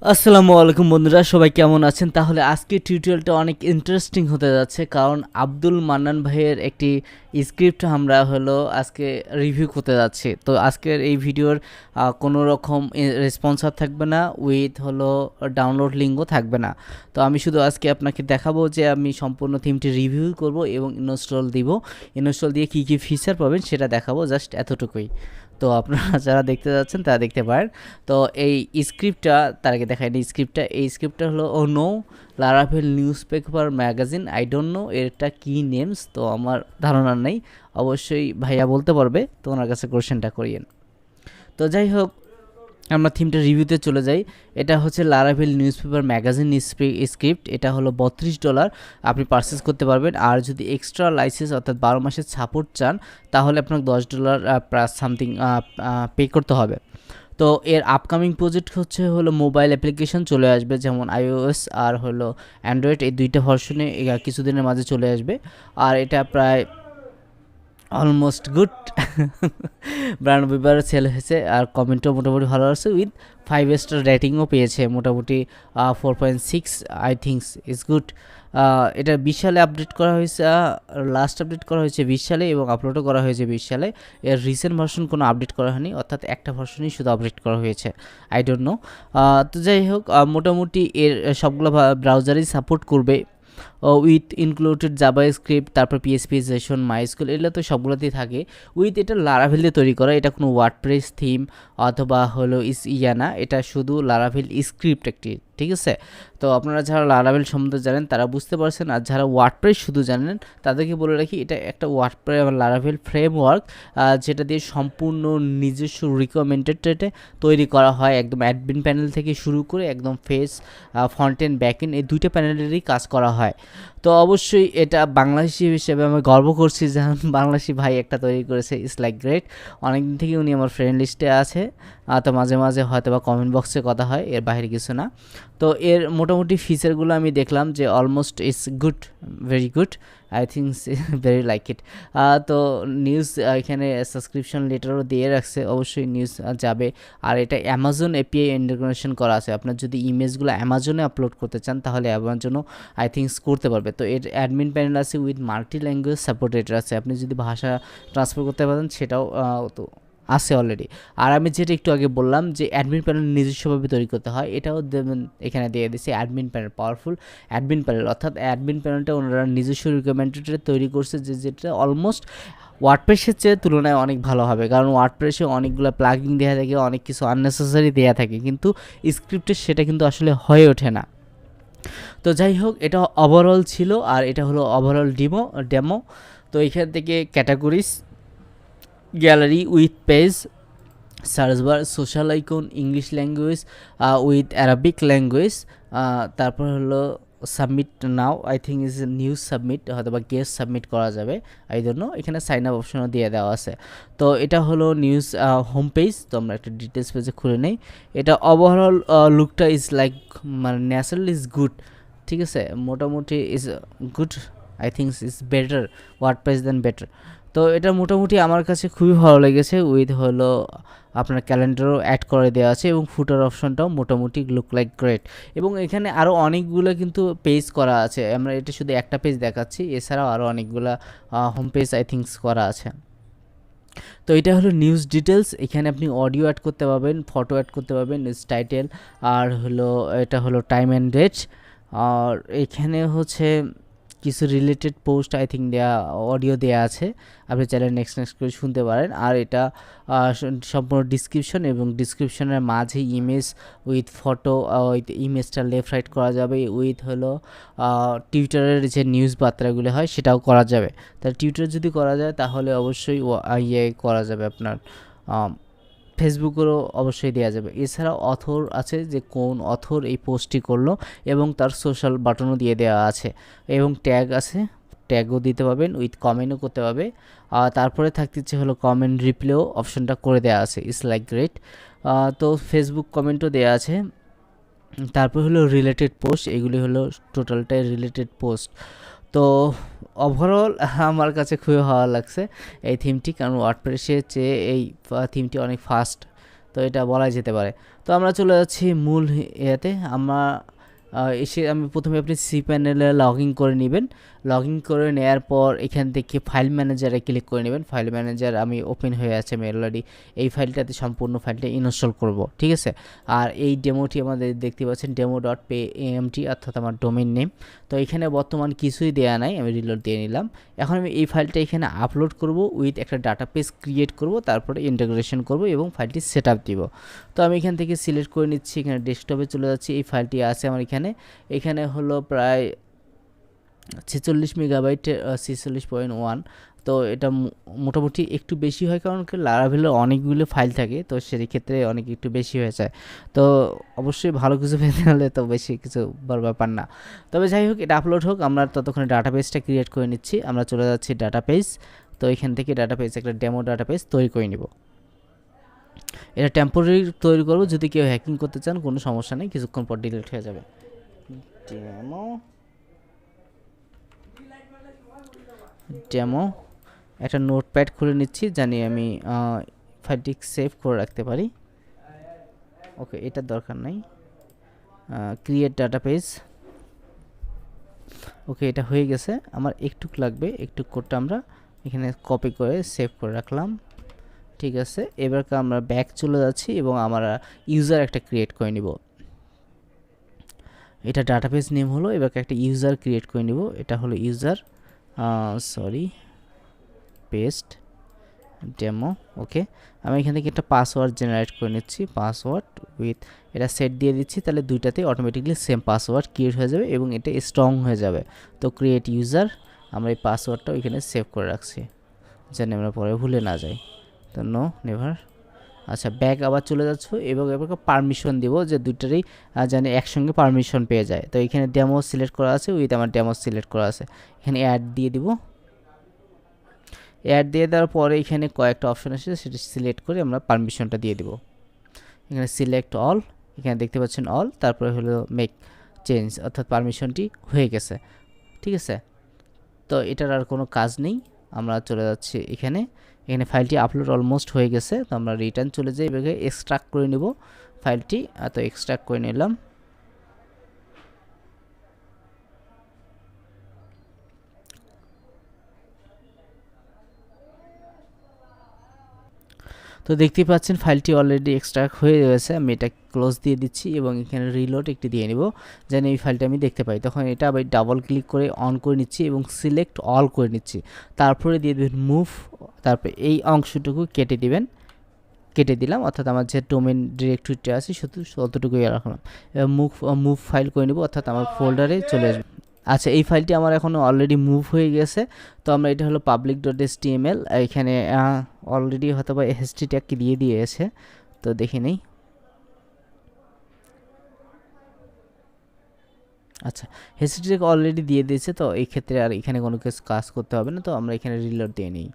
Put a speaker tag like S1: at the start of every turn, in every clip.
S1: আসসালামু আলাইকুম বন্ধুরা, সবাই কেমন আছেন? তাহলে আজকে টিউটোরিয়ালটা অনেক ইন্টারেস্টিং হতে যাচ্ছে, কারণ আব্দুল মান্নান ভাইয়ের একটি স্ক্রিপ্ট আমরা আজকে রিভিউ করতে যাচ্ছি। তো আজকের এই ভিডিওর কোনো রকম রেসপন্সার থাকবে না, উইথ ডাউনলোড লিঙ্কও থাকবে না। তো আমি শুধু আজকে আপনাকে দেখাবো যে আমি সম্পূর্ণ থিমটি রিভিউ করব এবং ইনস্টল দিয়ে কী কী ফিচার পাবেন সেটা দেখাবো, জাস্ট এতটুকুই। তো আপনারা যারা দেখতে যাচ্ছেন তারা দেখতে পারেন। তো এই স্ক্রিপ্টটা তার আগে দেখায়নি। এই স্ক্রিপ্টটা হলো ONNO Laravel news paper magazine. I don't no এটা কী নেমস, তো আমার ধারণা নেই, অবশ্যই ভাইয়া বলতে পারবে, তো ওনার কাছে কোশ্চেনটা করিয়েন। তো যাই হোক, আমরা থিমটা রিভিউতে চলে যাই। এটা হচ্ছে Laravel news paper magazine script. এটা হলো $32 আপনি পারচেস করতে পারবেন। আর যদি এক্সট্রা লাইসেন্স অর্থাৎ 12 মাসের সাপোর্ট চান, তাহলে আপনাকে $10 প্লাস সামথিং পে করতে হবে। তো এর আপকামিং প্রজেক্ট হলো মোবাইল অ্যাপ্লিকেশন চলে আসবে, যেমন iOS আর অ্যান্ড্রয়েড, এই দুইটা ভার্সনে কিছুদিনের মাঝে চলে আসবে। আর এটা প্রায় অলমোস্ট গুড ব্র্যান্ড বিবারে সেল হয়েছে, আর কমেন্টও মোটামুটি ভালো আছে, উইথ 5 স্টার রেটিংও পেয়েছে, মোটামুটি 4.6 আই থিঙ্কস ইজ গুড। এটা 20 সালে আপডেট করা হয়েছে, লাস্ট আপডেট করা হয়েছে 20 সালে এবং আপলোডও করা হয়েছে 20 সালে। এর রিসেন্ট ভার্সন কোনো আপডেট করা হয়নি, অর্থাৎ একটা ভার্সনই শুধু আপডেট করা হয়েছে, আই ডোন্ট নো। তো যাই হোক, মোটামুটি এর সবগুলো ব্রাউজারই সাপোর্ট করবে, উইথ ইনক্লুডেড জাভা স্ক্রিপ্ট, তারপর পিএসপি সেশন, মাইস্কুল, এগুলো তো সবগুলোতেই থাকে। উইথ এটা লারাভেল দিয়ে তৈরি করা, এটা কোনো ওয়ার্ডপ্রেস থিম অথবা না, এটা শুধু লারাভেল স্ক্রিপ্ট একটি, ঠিক আছে? তো আপনারা যারা লারাভেল সম্বন্ধে জানেন তারা বুঝতে পারছেন, আর যারা ওয়ার্ডপ্রেস শুধু জানেন তাদেরকে বলে রাখি, এটা একটা লারাভেল ফ্রেমওয়ার্ক, যেটা দিয়ে সম্পূর্ণ নিজস্ব রিকমেন্ডেড তৈরি করা হয়, একদম অ্যাডমিন প্যানেল থেকে শুরু করে একদম face, front end back end, এই দুইটা প্যানেলেরই কাজ করা হয়। তো অবশ্যই এটা বাংলাদেশি হিসেবে আমি গর্ব করছি যে বাংলাদেশি ভাই একটা তৈরি করেছে, ইটস লাইক গ্রেট। অনেকদিন থেকে উনি আমার ফ্রেন্ড লিস্টে আছে, তো মাঝে মাঝে হয়তো বা কমেন্ট বক্সে কথা হয়, এর বাইরে কিছু না। তো এর মোটামুটি ফিচারগুলো আমি দেখলাম যে almost it's good, very good, I think very like it. তো নিউজ এখানে সাবস্ক্রিপশন লেটারও দিয়ে রাখছে, অবশ্যই নিউজ যাবে। আর এটা অ্যামাজন এপিআই ইন্টিগ্রেশন করা আছে, আপনার যদি ইমেজগুলো অ্যামাজনে আপলোড করতে চান তাহলে অ্যামাজনও আই থিঙ্কস করতে পারবে। তো এর অ্যাডমিন প্যানেল আছে, উইথ মাল্টি ল্যাঙ্গুয়েজ সাপোর্টেড আছে, আপনি যদি ভাষা ট্রান্সফার করতে পারেন সেটাও তো আছে অলরেডি। আর আমি যেটা একটু আগে বললাম যে অ্যাডমিন প্যানেল নিজস্বভাবে তৈরি করতে হয়, এটাও এখানে দিয়ে দিচ্ছে admin panel, powerful admin panel, অর্থাৎ অ্যাডমিন প্যানেলটা ওনারা নিজস্ব রিকমেন্ডেড তৈরি করছে, যেটা অলমোস্ট ওয়ার্ডপ্রেসের চেয়ে তুলনায় অনেক ভালো হবে, কারণ ওয়ার্ডপ্রেসে অনেকগুলো প্লাগিং দেওয়া থাকে, অনেক কিছু আননেসেসারি দেওয়া থাকে, কিন্তু স্ক্রিপ্টে সেটা কিন্তু আসলে হয়ে ওঠে না। তো যাই হোক, এটা ওভারঅল ছিল, আর এটা হলো ওভারঅল ডেমো। তো এখান থেকে categories, gallery with page, search bar, social icon, English language with Arabic language, তারপর submit now, I think is news submit, হয়তো বা গেস্ট সাবমিট করা যাবে, আই ডোন্ট নো। এখানে সাইন আপ অপশনও দিয়ে দেওয়া আছে। তো এটা হলো নিউজ হোম পেজ। তো আমরা একটা ডিটেলস পেজে খুলে নেই। এটা ওভারঅল লুকটা ইজ লাইক, মানে ন্যাচারাল ইজ গুড, ঠিক আছে, মোটামুটি is good, I think is better, WordPress then better. তো এটা মোটামুটি আমার কাছে খুবই ভালো লেগেছে, উইথ আপনার ক্যালেন্ডারও অ্যাড করে দেওয়া আছে, এবং ফুটার অপশনটাও মোটামুটি লুক লাইক গ্রেট। এবং এখানে আরও অনেকগুলো কিন্তু পেজ করা আছে, আমরা এটা শুধু একটা পেজ দেখাচ্ছি, এছাড়াও আরও অনেকগুলো হোম পেজ আই থিঙ্কস করা আছে। তো এটা হলো নিউজ ডিটেলস, এখানে আপনি অডিও অ্যাড করতে পারবেন, ফটো অ্যাড করতে পারবেন, নিউজ টাইটেল, আর এটা হলো টাইম অ্যান্ড ডেট। আর এখানে কিছু রিলেটেড পোস্ট আই থিঙ্ক দেয়া, অডিও দেয়া আছে, আপনি চাইলে নেক্সট করে শুনতে পারেন। আর এটা সম্পূর্ণ ডিসক্রিপশন, এবং ডিসক্রিপশনের মাঝে ইমেজ উইথ ফটো, উইথ ইমেজটা লেফট রাইট করা যাবে, উইথ টুইটারের যে নিউজ বার্তাগুলো হয় সেটাও করা যাবে। তাহলে টুইটার যদি করা যায় তাহলে অবশ্যই করা যাবে, আপনার ফেসবুকেরও অবশ্যই দেওয়া যাবে। এছাড়া অথর আছে, যে কোন অথর এই পোস্টটি করলো, এবং তার সোশ্যাল বাটনও দিয়ে দেওয়া আছে, এবং ট্যাগ আছে, ট্যাগও দিতে পারবেন, উইথ কমেন্টও করতে পারবে। আর তারপরে থাকতেছে কমেন্ট রিপ্লেও অপশনটা করে দেওয়া আছে, ইটস লাইক গ্রেট। তো ফেসবুক কমেন্টও দেওয়া আছে। তারপর রিলেটেড পোস্ট, এগুলি টোটালটাই রিলেটেড পোস্ট। তো ওভারঅল আমার কাছে খুবই ভালো লাগছে এই থিমটি, কারণ ওয়ার্ডপ্রেসের চেয়ে এই থিমটি অনেক ফাস্ট, তো এটা বলাই যেতে পারে। তো আমরা চলে যাচ্ছি মূল ইয়েতে। এসে আমি প্রথমে আপনি সি প্যানেলে লগ ইন করে নেবেন। লগ ইন করে নেওয়ার পর এখান থেকে ফাইল ম্যানেজারে ক্লিক করে নেবেন। ফাইল ম্যানেজার আমি ওপেন হয়ে আছে আমি অলরেডি এই ফাইলটাতে সম্পূর্ণ ফাইলটা ইনস্টল করব, ঠিক আছে। আর এই ডেমোটি আমাদের দেখতে পাচ্ছেন demo.pamt অর্থাৎ আমার ডোমেইন নেম। তো এখানে বর্তমান কিছুই দেয়া নাই, আমি রিলোড দিয়ে নিলাম। এখন আমি এই ফাইলটা এখানে আপলোড করব উইথ একটা ডাটাবেস ক্রিয়েট করব, তারপরে ইন্টিগ্রেশন করব এবং ফাইলটি সেটআপ দিব। তো আমি এখান থেকে সিলেক্ট করে নিচ্ছি, এখানে ডেস্কটপে চলে যাচ্ছি। এই ফাইলটি আছে আমার এখানে হলো প্রায় 46 মেগাবাইট, 46.1। তো এটা মোটামুটি একটু বেশি হয়, কারণ লারাভেলের অনেকগুলো ফাইল থাকে, তো সেই ক্ষেত্রে অনেক একটু বেশি হয়ে যায়। তো অবশ্যই ভালো কিছু পেতে হলে তো বেশি কিছু বড় ব্যাপার না। তবে যাই হোক, এটা আপলোড হোক, আমরা ততক্ষণে ডাটাবেসটা ক্রিয়েট করে নিচ্ছি। আমরা চলে যাচ্ছি ডাটাবেস। তো এখান থেকে ডাটাবেস একটা ডেমো ডাটাবেস তৈরি করে নিব। এটা টেম্পোরারি তৈরি করব, যদি কেউ হ্যাকিং করতে চান কোনো সমস্যা নেই, কিছুক্ষণ পর ডিলিট হয়ে যাবে। ডেমো একটা নোটপ্যাড খুলে নিচ্ছি, জানি আমি ফাইলটি সেভ করে রাখতে পারি। ওকে, এটার দরকার নাই। Create database. ওকে, এটা হয়ে গেছে। আমার একটু লাগবে, একটু কোডটা আমরা এখানে কপি করে সেভ করে রাখলাম, ঠিক আছে। এবার আমরা ব্যাক চলে যাচ্ছি এবং আমরা ইউজার একটা ক্রিয়েট করে নিব। এটা ডাটাবেস নেম হলো, এবার একটা ইউজার ক্রিয়েট করে নিব। এটা হলো ইউজার পেস্ট ডেমো। ওকে, আমি এখান থেকে একটা পাসওয়ার্ড জেনারেট করে নিচ্ছি, পাসওয়ার্ড উইথ এটা সেট দিয়ে দিচ্ছি, তাহলে দুইটাতে অটোমেটিকলি সেম পাসওয়ার্ড ক্রিয়েট হয়ে যাবে এবং এটা স্ট্রং হয়ে যাবে। তো ক্রিয়েট ইউজার, আমরা এই পাসওয়ার্ডটা ওইখানে সেভ করে রাখছি যেন আমরা পরে ভুলে না যাই। তো নো নেভার। আচ্ছা, ব্যাক আবার চলে যাচ্ছ এবং এবার পারমিশন দিব যে দুইটারই যেন একসঙ্গে পারমিশন পেয়ে যায়। তো এখানে ডেমো সিলেক্ট করা আছে, উইথ আমার ডেমো সিলেক্ট করা আছে, এখানে অ্যাড দিয়ে দিব। অ্যাড দিয়ে দেওয়ার পরে এখানে কয়েকটা অপশন আছে, সেটা সিলেক্ট করে আমরা পারমিশনটা দিয়ে দিব। এখানে সিলেক্ট অল, এখানে দেখতে পাচ্ছেন অল, তারপরে হলো মেক চেঞ্জ, অর্থাৎ পারমিশনটি হয়ে গেছে, ঠিক আছে। তো এটার আর কোনো কাজ নেই, আমরা চলে যাচ্ছি এখানে ফাইলটি আপলোড অলমোস্ট হয়ে গেছে। তো আমরা রিটার্ন চলে যাই, এভাবে এক্সট্রাক্ট করে নেব ফাইলটি। তো এক্সট্রাক্ট করে নিলাম। তো দেখতে পাচ্ছেন ফাইলটি অলরেডি এক্সট্রাক্ট হয়ে গেছে। আমি এটা ক্লোজ দিয়ে দিচ্ছি এবং এখানে রিলোড একটি দিয়ে নিব, যেন এই ফাইলটা আমি দেখতে পাই। তখন এটা আবার ডাবল ক্লিক করে অন করে নিচ্ছি এবং সিলেক্ট অল করে নিচ্ছি, তারপরে দিয়ে দেবেন মুভ, তারপরে এই অংশটুকু কেটে দিলাম, অর্থাৎ আমার যে ডোমেন ডিরেক্টরিটা আছে শুধু ততটুকুই রাখলাম। মুভ ফাইল করে নিব, অর্থাৎ আমার ফোল্ডারে চলে আসবে। আচ্ছা, এই ফাইলটি আমার এখন অলরেডি মুভ হয়ে গেছে। তো আমরা এটা হলো public.html, এখানে অলরেডি হয়তো বা এসটি ট্যাগ দিয়ে দিয়েছে, তো দেখে নেই। আচ্ছা, এসটি ট্যাগ অলরেডি দিয়ে দিয়েছে, তো এই ক্ষেত্রে আর এখানে কোনো কিছু কাজ করতে হবে না। তো আমরা এখানে রিলোড দিয়ে নিই।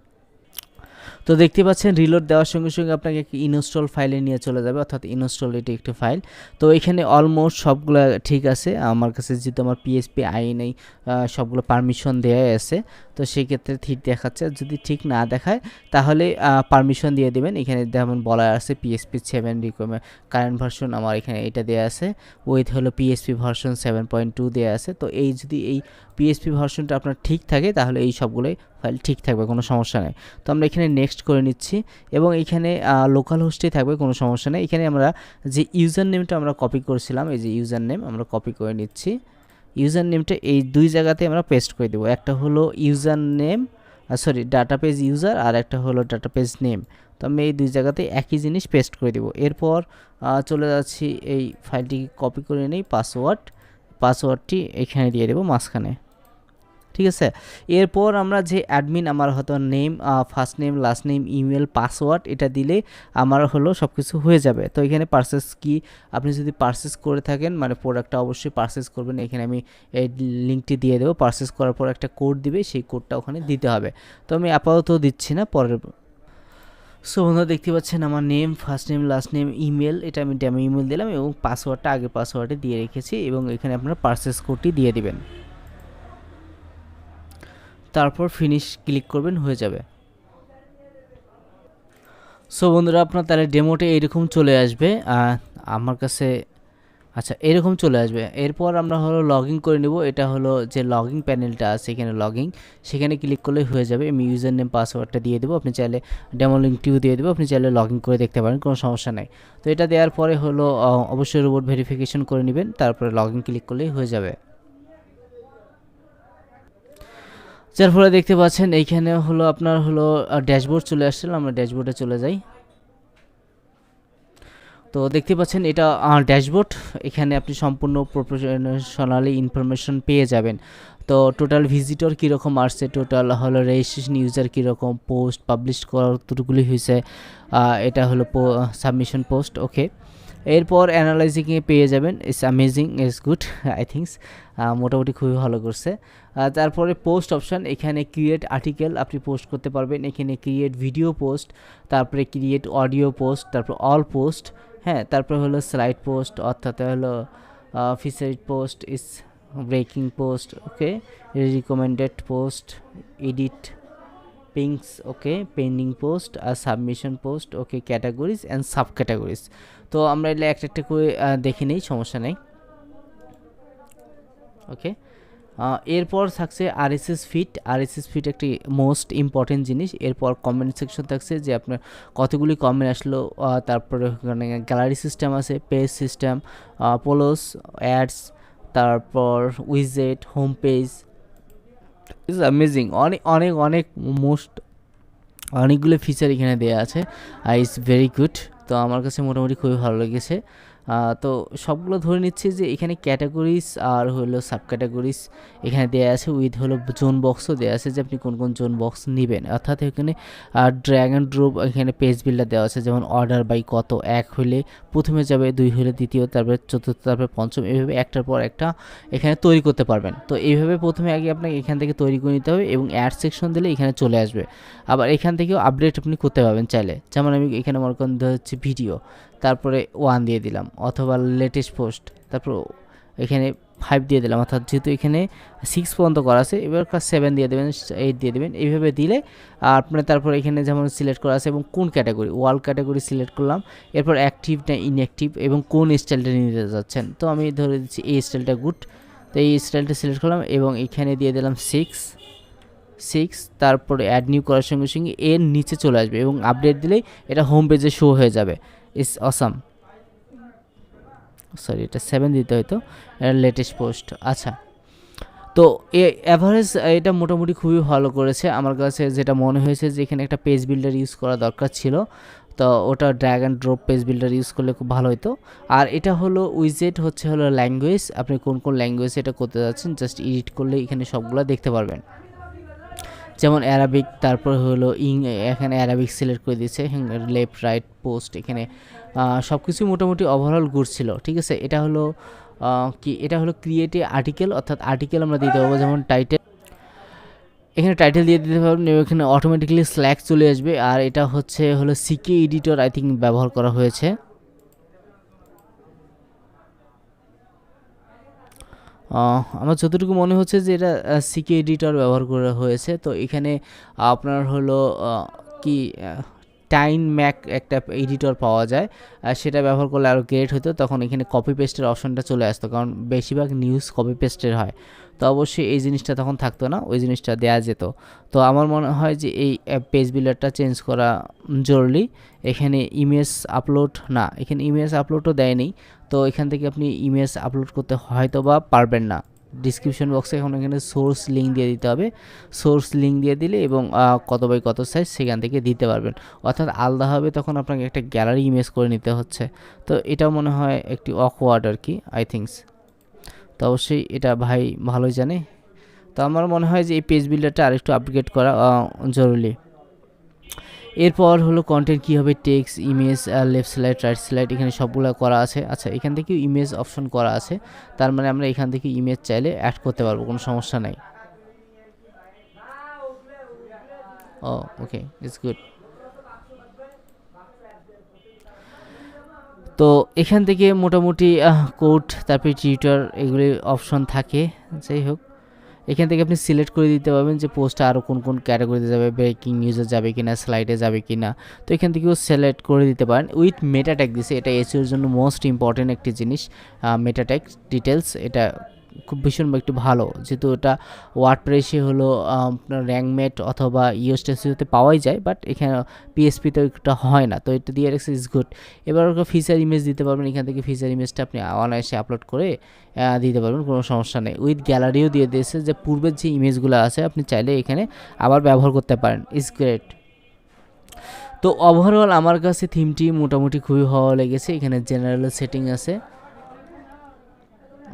S1: তো দেখতে পাচ্ছেন রিলোড দেওয়ার সঙ্গে সঙ্গে আপনাকে ইনস্টল ফাইলে নিয়ে চলে যাবে, অর্থাৎ ইনস্টল এটি একটি ফাইল। তো এখানে অলমোস্ট সবগুলো ঠিক আছে, আমার কাছে যেহেতু আমার পিএইচপি আই নেই, সবগুলো পারমিশন দেওয়া আছে, তো সেই ক্ষেত্রে ঠিক দেখাচ্ছে। যদি ঠিক না দেখায় তাহলে পারমিশন দিয়ে দেবেন। এখানে যেমন বলা আছে পিএইচপি 7 রিকোয়ারমেন্ট কারেন্ট ভার্সন, আমার এখানে এটা দেওয়া আছে, উইথ হলো পিএইচপি ভার্সন 7.2 দেওয়া আছে। তো এই যদি এই পিএইচপি ভার্সনটা আপনার ঠিক থাকে তাহলে এই সবগুলোই ফাইল ঠিক থাকবে, কোনো সমস্যা নেই। তো আমরা এখানে নেক্সট করে নিচ্ছি এবং এখানে লোকাল হোস্টেই থাকবে, কোনো সমস্যা নেই। এখানে আমরা যে ইউজার নেমটা আমরা কপি করেছিলাম, এই যে ইউজার নেম আমরা কপি করে নিচ্ছি। ইউজার নেমটা এই দুই জায়গাতে আমরা পেস্ট করে দেবো, একটা হলো ইউজার নেম ডাটাবেজ ইউজার, আর একটা হলো ডাটাবেজ নেম। তো আমি এই দুই জায়গাতে একই জিনিস পেস্ট করে দেবো। এরপর চলে যাচ্ছি, এই ফাইলটি কপি করে নিই, পাসওয়ার্ডটি এখানে দিয়ে দেবো মাঝখানে, ঠিক আছে। এরপর আমরা যে অ্যাডমিন, আমার হয়তো name, first name, last name, email, password, এটা দিলে আমার হলো সব কিছু হয়ে যাবে। তো এখানে পারচেস কি, আপনি যদি পারচেস করে থাকেন মানে প্রোডাক্টটা অবশ্যই পারচেস করবেন। এখানে আমি এই লিঙ্কটি দিয়ে দেবো, পারচেস করার পর একটা কোড দিবে, সেই কোডটা ওখানে দিতে হবে। তো আমি আপাতত দিচ্ছি না, পরের। সো বন্ধুরা দেখতে পাচ্ছেন আমার name, first name, last name, email, এটা আমি ডেমো ইমেল দিলাম এবং পাসওয়ার্ডটা আগের পাসওয়ার্ডে দিয়ে রেখেছি এবং এখানে আপনারা পারচেস কোডটি দিয়ে দিবেন, তারপর ফিনিশ ক্লিক করবেন, হয়ে যাবে। সো বন্ধুরা আপনার তাহলে ডেমোতে এরকম চলে আসবে আমার কাছে। আচ্ছা এরকম চলে আসবে। এরপর আমরা হলো লগইন করে নেব। এটা হলো যে লগইন প্যানেলটা আছে এখানে লগইন, সেখানে ক্লিক করলে হয়ে যাবে। আমি ইউজার নেম পাসওয়ার্ডটা দিয়ে দেবো, আপনি চাইলে ডেমো লিঙ্কটিও দিয়ে দেবো, আপনি চাইলে লগইন করে দেখতে পারেন, কোনো সমস্যা নাই। তো এটা দেওয়ার পরে হলো অবশ্যই রোবট ভেরিফিকেশন করে নেবেন, তারপরে লগইন ক্লিক করলেই হয়ে যাবে। যার ফলে দেখতে পাচ্ছেন এইখানে হলো আপনার হলো ড্যাশবোর্ড চলে আসছিল। আমরা ড্যাশবোর্ডে চলে যাই। তো দেখতে পাচ্ছেন এটা ড্যাশবোর্ড, এখানে আপনি সম্পূর্ণ প্রফেশনালি ইনফরমেশন পেয়ে যাবেন। তো টোটাল ভিজিটর কীরকম আসছে, টোটাল হলো রেজিস্ট্রেশন ইউজার কীরকম, পোস্ট পাবলিশ কতগুলি হয়েছে, এটা হলো সাবমিশন পোস্ট। ওকে, এরপর অ্যানালাইজিংয়ে পেয়ে যাবেন। It's amazing, it's good, I thinks মোটামুটি খুবই ভালো করছে। তারপরে পোস্ট অপশান, এখানে ক্রিয়েট আর্টিকেল আপনি পোস্ট করতে পারবেন, এখানে ক্রিয়েট ভিডিও পোস্ট, তারপরে ক্রিয়েট অডিও পোস্ট, তারপর অল পোস্ট, হ্যাঁ, তারপরে হলো স্লাইড পোস্ট, অর্থাৎ হলো featured post, is breaking post, okay, recommended post, edit pings, okay, pending post আর submission post, okay, categories and sub categories. তো আমরা এগুলো একটা একটা করে দেখে নেই, সমস্যা নেই। ওকে, এরপর থাকছে আরএসএস ফিট। আরএসএস ফিট একটি মোস্ট ইম্পর্টেন্ট জিনিস। এরপর কমেন্ট সেকশন থাকছে যে আপনার কতগুলি কমেন্ট আসলো, তারপরে ওখানে গ্যালারি সিস্টেম আছে, পেজ সিস্টেম, পোলোস, অ্যাডস, তারপর উইজেট, হোম পেজ। ইটস অ্যামেজিং, অনেক অনেক অনেক মোস্ট অনেকগুলো ফিচার এখানে দেওয়া আছে। It's very good. তো আমার কাছে মোটামুটি খুবই ভালো লেগেছে। তো সবগুলো ধরে নিচ্ছি যে এখানে ক্যাটাগরিজ আর হলো সাব ক্যাটাগরিজ এখানে দেওয়া আছে, উইথ হলো জোন বক্সও দেওয়া আছে যে আপনি কোন কোন জোন বক্স নেবেন। অর্থাৎ এখানে ড্র্যাগ অ্যান্ড ড্রপ এখানে পেজ বিল্ডার দেওয়া আছে, যেমন অর্ডার বাই কত, 1 হলে প্রথমে যাবে, 2 হলে দ্বিতীয়, তারপরে চতুর্থ, তারপরে পঞ্চম, এইভাবে একটার পর একটা এখানে তৈরি করতে পারবেন। তো এইভাবে প্রথমে আগে আপনাকে এখান থেকে তৈরি করে নিতে হবে এবং অ্যাড সেকশন দিলে এখানে চলে আসবে। আবার এখান থেকেও আপডেট আপনি করতে পারবেন চাইলে, যেমন আমি এখানে মনে করেন হচ্ছে ভিডিও, তারপরে 1 দিয়ে দিলাম, অথবা লেটেস্ট পোস্ট, তারপর এখানে 5 দিয়ে দিলাম, অর্থাৎ যেহেতু এখানে 6 পর্যন্ত করা আছে, এবার 7 দিয়ে দেবেন, 8 দিয়ে দেবেন, এইভাবে দিলে আপনার তারপর এখানে যেমন সিলেক্ট করা আছে এবং কোন ক্যাটাগরি, ওয়াল ক্যাটাগরি সিলেক্ট করলাম, এরপর অ্যাক্টিভ না ইনঅ্যাক্টিভ এবং কোন স্টাইলটা নিতে যাচ্ছেন। তো আমি ধরে দিচ্ছি এই স্টাইলটা গুড, তো এই স্টাইলটা সিলেক্ট করলাম এবং এখানে দিয়ে দিলাম 6, তারপরে অ্যাড নিউ করার সঙ্গে সঙ্গে এর নিচে চলে আসবে এবং আপডেট দিলেই এটা হোম পেজে শো হয়ে যাবে। It's awesome. সরি, এটা 7 দিতে হয়তো, লেটেস্ট পোস্ট। আচ্ছা, তো অ্যাভারেজ এটা মোটামুটি খুবই ভালো করেছে আমার কাছে, যেটা মনে হয়েছে যে এখানে একটা পেজ বিল্ডার ইউজ করা দরকার ছিল, তো ওটা drag and drop page builder use করলে খুব ভালো হতো। আর এটা হলো উইজেট, হচ্ছে হলো ল্যাঙ্গুয়েজ, আপনি কোন কোন ল্যাঙ্গুয়েজ এটা করতে যাচ্ছেন জাস্ট এডিট করলে এখানে সবগুলো দেখতে পারবেন, যেমন অ্যারাবিক, তারপর হলো এখানে অ্যারাবিক সিলেক্ট করে দিয়েছে, লেফট রাইট পোস্ট, এখানে সব কিছু মোটামুটি ওভারঅল গুড ছিল। ঠিক আছে, এটা হলো কি, এটা হলো ক্রিয়েট এ আর্টিকেল, অর্থাৎ আর্টিকেল আমরা দিতে পারবো, যেমন টাইটেল, এখানে টাইটেল দিয়ে দিতে পারবেন এবং এখানে অটোমেটিক্যালি স্ল্যাগ চলে আসবে। আর এটা হচ্ছে হলো সিকে এডিটর আই থিঙ্ক ব্যবহার করা হয়েছে। আমার যতটুকু মনে হচ্ছে যে এটা সিকে এডিটর ব্যবহার করা হয়েছে। তো এখানে আপনার হলো কি টাইম ম্যাক একটা এডিটর পাওয়া যায়, সেটা ব্যবহার করলে আরও গ্রেট হতো, তখন এখানে কপি পেস্টের অপশনটা চলে আসতো, কারণ বেশিরভাগ নিউজ কপি পেস্টের হয়। তো অবশ্যই এই জিনিসটা তখন থাকতো না, ওই জিনিসটা দেওয়া যেত। তো আমার মনে হয় যে এই পেজ বিল্ডারটা চেঞ্জ করা জরুরি। এখানে ইমেজ আপলোড না, এখানে ইমেজ আপলোডও দেয়নি, তো এখান থেকে আপনি ইমেজ আপলোড করতে হয়তো বা পারবেন না। ডিসক্রিপশন বক্সে এখন এখানে সোর্স লিঙ্ক দিয়ে দিতে হবে, সোর্স লিঙ্ক দিয়ে দিলে এবং কত বাই কত সাইজ সেখান থেকে দিতে পারবেন, অর্থাৎ আলাদাভাবে তখন আপনাকে একটা গ্যালারি ইমেজ করে নিতে হচ্ছে। তো এটা মনে হয় একটি অকওয়ার্ড আর কি, আই থিঙ্কস। তো অবশ্যই এটা ভাই ভালোই জানে। তো আমার মনে হয় যে এই পেজ বিল্ডারটা আরেকটু আপগ্রেড করা জরুরি। এরপর হলো কন্টেন্ট কী হবে, text, image, left slide, right slide, এখানে সবগুলো করা আছে। আচ্ছা, এখান থেকেও ইমেজ অপশন করা আছে, তার মানে আমরা এখান থেকে ইমেজ চাইলে অ্যাড করতে পারবো, কোনো সমস্যা নাই। ও ওকে, ইটস গুড। তো এখান থেকে মোটামুটি কোড, তারপরে টিউটার, এগুলি অপশন থাকে। যাই হোক, এখান থেকে আপনি সিলেক্ট করে দিতে পারবেন যে পোস্টটা আরও কোন কোন ক্যাটাগরিতে যাবে, ব্রেকিং নিউজে যাবে কিনা, স্লাইডে যাবে কিনা। তো এখান থেকেও সিলেক্ট করে দিতে পারেন। উইথ মেটা ট্যাগ দিছে, এটা এসইওর জন্য মোস্ট ইম্পর্টেন্ট একটি জিনিস। মেটা ট্যাগ ডিটেলস এটা খুব ভীষণ একটু ভালো, যেহেতু এটা ওয়ার্ডপ্রেসে হলো আপনার র্যাঙ্কমেট অথবা ইউএসটিসিতে পাওয়াই যায়, বাট এখানে পিএসপিতে এটা হয় না, তো এটা দিয়ে রাখছে ইজ গুড। এবার ফিচার ইমেজ দিতে পারবেন, এখান থেকে ফিচার ইমেজটা আপনি অনায়াসে আপলোড করে দিতে পারবেন, কোনো সমস্যা নেই। উইথ গ্যালারিও দিয়ে দিয়েছে, যে পূর্বের যে ইমেজগুলো আছে আপনি চাইলে এখানে আবার ব্যবহার করতে পারেন, ইজ গ্রেট। তো ওভারঅল আমার কাছে থিমটি মোটামুটি খুবই ভালো লেগেছে। এখানে জেনারেল সেটিং আছে,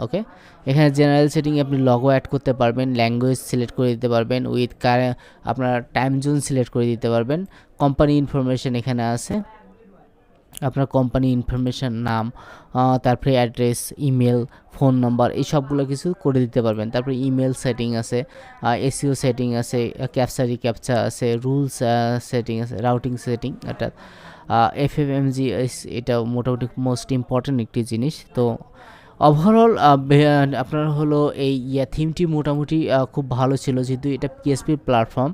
S1: ওকে। এখানে জেনারেল সেটিংয়ে আপনি লগো অ্যাড করতে পারবেন, ল্যাঙ্গুয়েজ সিলেক্ট করে দিতে পারবেন, উইথ আপনার টাইম জোন সিলেক্ট করে দিতে পারবেন। কোম্পানি ইনফরমেশন এখানে আছে, আপনার কোম্পানি ইনফরমেশন, নাম, তারপরে অ্যাড্রেস, ইমেল, ফোন নাম্বার, এই সবগুলো কিছু করে দিতে পারবেন। তারপরে ইমেল সেটিং আছে, এসইও সেটিং আছে, ক্যাপচা রিক্যাপচা আছে, রুলস সেটিং আছে, রাউটিং সেটিং, অর্থাৎ এফএমজি, এটা মোটামুটি মোস্ট ইম্পর্ট্যান্ট একটি জিনিস। তো ওভারঅল আপনার হলো এই থিমটি মোটামুটি খুব ভালো ছিল, যেহেতু এটা পিএসপি প্ল্যাটফর্ম।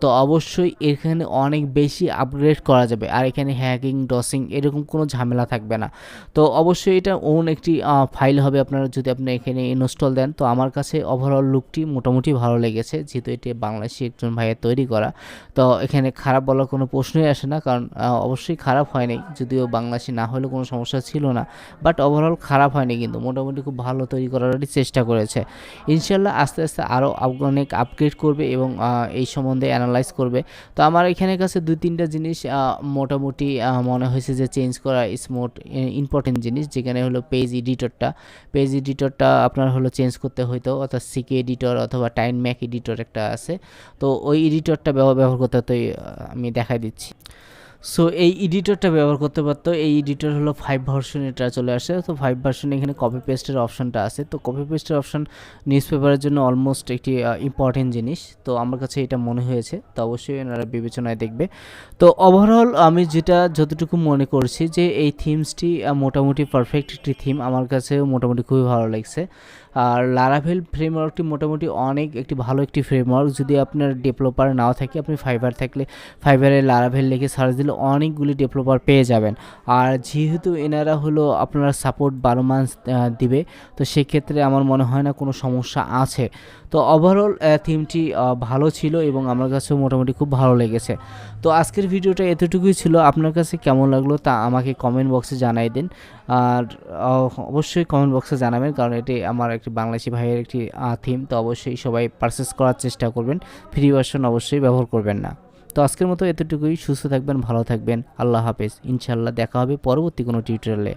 S1: তো অবশ্যই এখানে অনেক বেশি আপগ্রেড করা যাবে, আর এখানে হ্যাকিং, ডসিং এরকম কোনো ঝামেলা থাকবে না। তো অবশ্যই এটা ওন একটি ফাইল হবে আপনারা যদি আপনি এখানে ইনস্টল দেন। তো আমার কাছে ওভারঅল লুকটি মোটামুটি ভালো লেগেছে, যেহেতু এটি বাংলাদেশি একজন ভাইয়ের তৈরি করা। তো এখানে খারাপ বলার কোনো প্রশ্নই আসে না, কারণ অবশ্যই খারাপ হয়নি, যদিও বাংলাদেশি না হলেও কোনো সমস্যা ছিল না, বাট ওভারঅল খারাপ হয়নি, কিন্তু মোটামুটি খুব ভালো তৈরি করারই চেষ্টা করেছে। ইনশাল্লাহ আস্তে আস্তে আরও অনেক আপগ্রেড করবে এবং এই সম্বন্ধে অ্যানালাইজ করবে। তো আমার এখানে কাছে 2-3টা জিনিস মোটামুটি মনে হয়েছে যে চেঞ্জ করা ইজ মোট ইম্পর্টেন্ট জিনিস, যেখানে হলো পেজ এডিটরটা আপনার হলো চেঞ্জ করতে হইতো, অর্থাৎ সিকে এডিটর অথবা টাইম ম্যাক এডিটর একটা আছে, তো ওই এডিটরটা ব্যবহার করতে হতো, আমি দেখাই দিচ্ছি। সো এই এডিটরটা ব্যবহার করতে পারতো, এই এডিটর হলো 5 ভার্সন, এটা চলে আসে। তো 5 ভার্সনে এখানে কপি পেস্টের অপশনটা আছে, তো কপি পেস্টের অপশন নিউজ পেপারের জন্য অলমোস্ট একটি ইম্পর্টেন্ট জিনিস, তো আমার কাছে এটা মনে হয়েছে, তো অবশ্যই এনারা বিবেচনায় দেখবে। তো ওভারঅল আমি যতটুকু মনে করছি যে এই থিমসটি মোটামুটি পারফেক্ট একটি থিম, আমার কাছেও মোটামুটি খুবই ভালো লাগছে। আর লারাভেল ফ্রেমওয়ার্কটি মোটামুটি অনেক একটি ভালো একটি ফ্রেমওয়ার্ক। যদি আপনার ডেভেলপার নাও থাকে, আপনি ফাইবার থাকলে ফাইবারে লারাভেল লিখে সার্চ দিলে অনেকগুলি ডেভেলপার পেয়ে যাবেন। আর যেহেতু এনারা হলো আপনারা সাপোর্ট 12 মাস দিবে, তো সেক্ষেত্রে আমার মনে হয় না কোনো সমস্যা আছে। তো ওভারঅল থিমটি ভালো ছিল এবং আমার কাছেও মোটামুটি খুব ভালো লেগেছে। তো আজকের ভিডিওটা এতটুকুই ছিল, আপনার কাছে কেমন লাগলো তা আমাকে কমেন্ট বক্সে জানাই দিন। আর অবশ্যই কমেন্ট বক্সে জানাবেন, কারণ এটি আমার একটি বাংলাদেশি ভাইয়ের একটি থিম, তো অবশ্যই সবাই পারচেস করার চেষ্টা করবেন, ফ্রি ভার্সন অবশ্যই ব্যবহার করবেন না। তো আজকের মতো এতটুকুই, সুস্থ থাকবেন, ভালো থাকবেন, আল্লাহ হাফেজ। ইনশাল্লাহ দেখা হবে পরবর্তী কোনো টিউটোরিয়ালে।